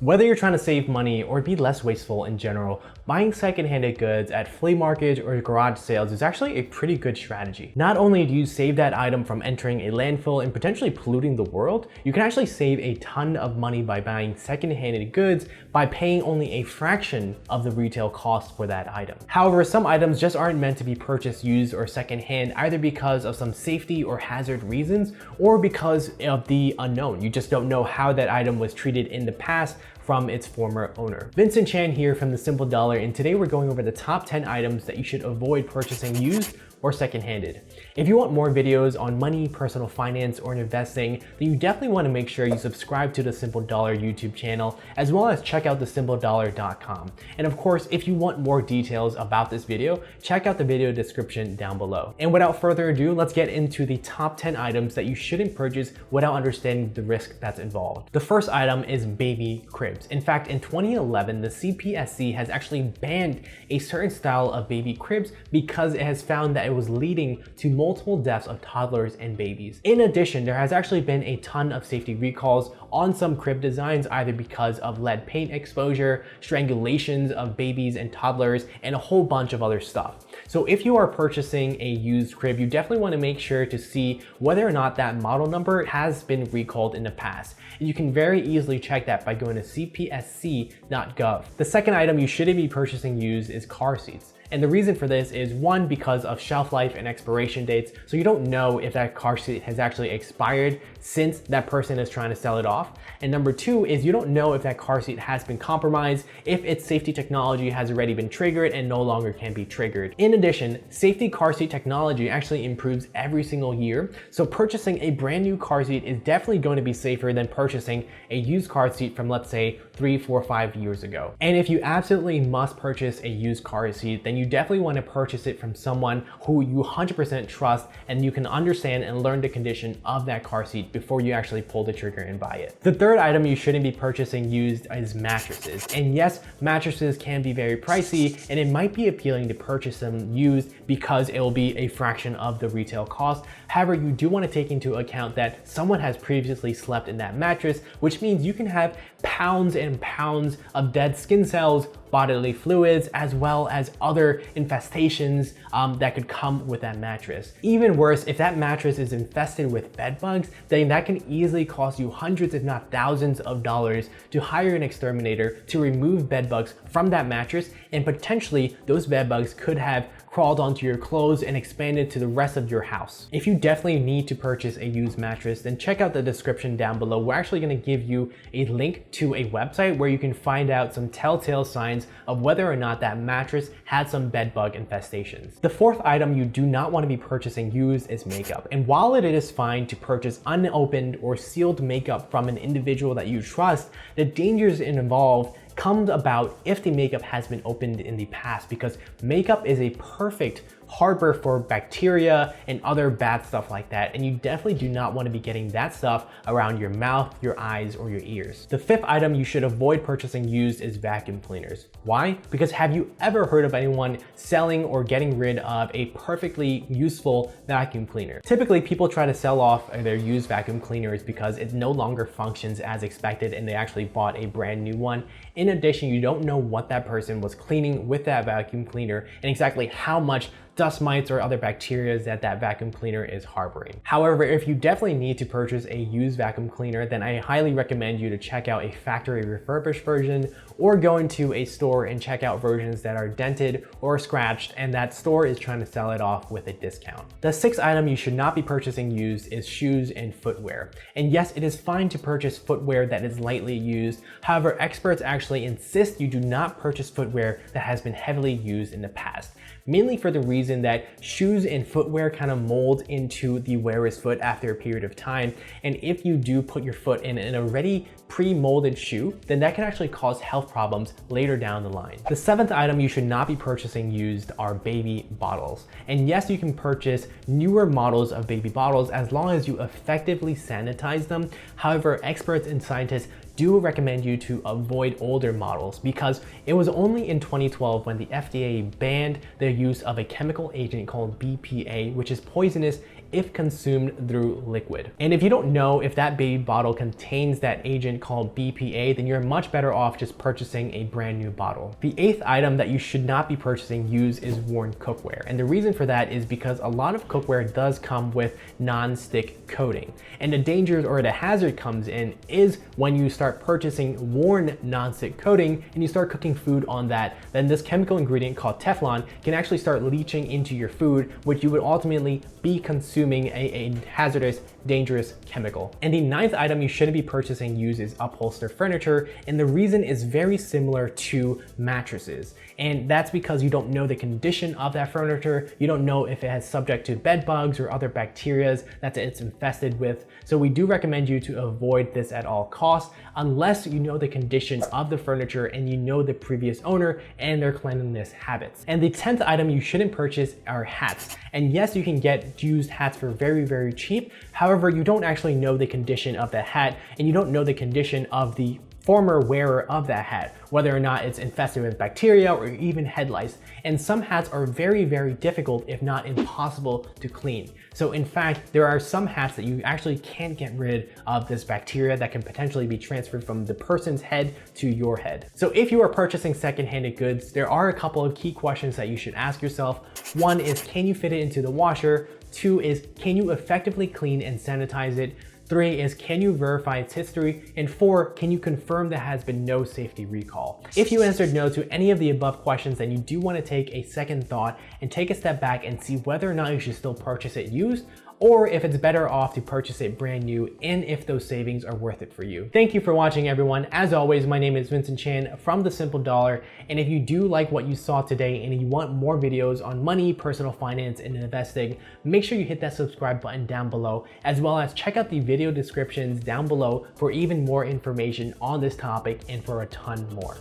Whether you're trying to save money or be less wasteful in general, buying secondhand goods at flea markets or garage sales is actually a pretty good strategy. Not only do you save that item from entering a landfill and potentially polluting the world, you can actually save a ton of money by buying secondhand goods by paying only a fraction of the retail cost for that item. However, some items just aren't meant to be purchased used or secondhand, either because of some safety or hazard reasons or because of the unknown. You just don't know how that item was treated in the past from its former owner. Vincent Chan here from The Simple Dollar, and today we're going over the top 10 items that you should avoid purchasing used or second-handed. If you want more videos on money, personal finance, or investing, then you definitely want to make sure you subscribe to The Simple Dollar YouTube channel, as well as check out thesimpledollar.com. And of course, if you want more details about this video, check out the video description down below. And without further ado, let's get into the top 10 items that you shouldn't purchase without understanding the risk that's involved. The first item is baby cribs. In fact, in 2011, the CPSC has actually banned a certain style of baby cribs because it has found that it was leading to multiple deaths of toddlers and babies. In addition, there has actually been a ton of safety recalls on some crib designs, either because of lead paint exposure, strangulations of babies and toddlers, and a whole bunch of other stuff. So if you are purchasing a used crib, you definitely want to make sure to see whether or not that model number has been recalled in the past. And you can very easily check that by going to cpsc.gov. The second item you shouldn't be purchasing used is car seats. And the reason for this is, one, because of shelf life and expiration dates. So you don't know if that car seat has actually expired since that person is trying to sell it off. And number two is you don't know if that car seat has been compromised, if its safety technology has already been triggered and no longer can be triggered. In addition, safety car seat technology actually improves every single year. So purchasing a brand new car seat is definitely going to be safer than purchasing a used car seat from, let's say, 3, 4, 5 years ago. And if you absolutely must purchase a used car seat, then you definitely want to purchase it from someone who you 100% trust and you can understand and learn the condition of that car seat before you actually pull the trigger and buy it. The third item you shouldn't be purchasing used is mattresses. And yes, mattresses can be very pricey, and it might be appealing to purchase them used because it will be a fraction of the retail cost. However, you do want to take into account that someone has previously slept in that mattress, which means you can have pounds and pounds of dead skin cells, bodily fluids, as well as other infestations that could come with that mattress. Even worse, if that mattress is infested with bed bugs, then that can easily cost you hundreds if not thousands of dollars to hire an exterminator to remove bed bugs from that mattress, and potentially those bed bugs could have crawled onto your clothes and expanded to the rest of your house. If you definitely need to purchase a used mattress, then check out the description down below. We're actually going to give you a link to a website where you can find out some telltale signs of whether or not that mattress had some bed bug infestations. The fourth item you do not want to be purchasing used is makeup. And while it is fine to purchase unopened or sealed makeup from an individual that you trust, the dangers involved comes about if the makeup has been opened in the past, because makeup is a perfect harbor for bacteria and other bad stuff like that, and you definitely do not want to be getting that stuff around your mouth, your eyes, or your ears. The fifth item you should avoid purchasing used is vacuum cleaners. Why? Because have you ever heard of anyone selling or getting rid of a perfectly useful vacuum cleaner? Typically, people try to sell off their used vacuum cleaners because it no longer functions as expected and they actually bought a brand new one. In addition, you don't know what that person was cleaning with that vacuum cleaner and exactly how much dust mites or other bacteria that vacuum cleaner is harboring. However, if you definitely need to purchase a used vacuum cleaner, then I highly recommend you to check out a factory refurbished version or go into a store and check out versions that are dented or scratched and that store is trying to sell it off with a discount. The sixth item you should not be purchasing used is shoes and footwear. And yes, it is fine to purchase footwear that is lightly used. However, experts actually insist you do not purchase footwear that has been heavily used in the past, mainly for the reason that shoes and footwear kind of mold into the wearer's foot after a period of time. And if you do put your foot in an already pre-molded shoe, then that can actually cause health problems later down the line. The seventh item you should not be purchasing used are baby bottles. And yes, you can purchase newer models of baby bottles as long as you effectively sanitize them. However, experts and scientists do recommend you to avoid older models because it was only in 2012 when the FDA banned the use of a chemical agent called BPA, which is poisonous if consumed through liquid. And if you don't know if that baby bottle contains that agent called BPA, then you're much better off just purchasing a brand new bottle. The 8th item that you should not be purchasing used is worn cookware. And the reason for that is because a lot of cookware does come with non-stick coating. And the dangers or the hazard comes in is when you start purchasing worn non-stick coating and you start cooking food on that, then this chemical ingredient called Teflon can actually start leaching into your food, which you would ultimately be consuming a hazardous, dangerous chemical. And the 9th item you shouldn't be purchasing used is upholstered furniture, and the reason is very similar to mattresses. And that's because you don't know the condition of that furniture, you don't know if it has subject to bed bugs or other bacteria that it's infested with. So we do recommend you to avoid this at all costs unless you know the condition of the furniture and you know the previous owner and their cleanliness habits. And the 10th item you shouldn't purchase are hats. And yes, you can get used hats for very, very cheap. However, you don't actually know the condition of the hat and you don't know the condition of the former wearer of that hat, whether or not it's infested with bacteria or even head lice. And some hats are very, very difficult, if not impossible to clean. So in fact, there are some hats that you actually can't get rid of this bacteria that can potentially be transferred from the person's head to your head. So if you are purchasing second-handed goods, there are a couple of key questions that you should ask yourself. One is, can you fit it into the washer? 2 is, can you effectively clean and sanitize it? 3 is, can you verify its history? And 4, can you confirm there has been no safety recall? If you answered no to any of the above questions, then you do want to take a second thought and take a step back and see whether or not you should still purchase it used, or if it's better off to purchase it brand new and if those savings are worth it for you. Thank you for watching, everyone. As always, my name is Vincent Chan from The Simple Dollar. And if you do like what you saw today and you want more videos on money, personal finance, and investing, make sure you hit that subscribe button down below, as well as check out the video descriptions down below for even more information on this topic and for a ton more.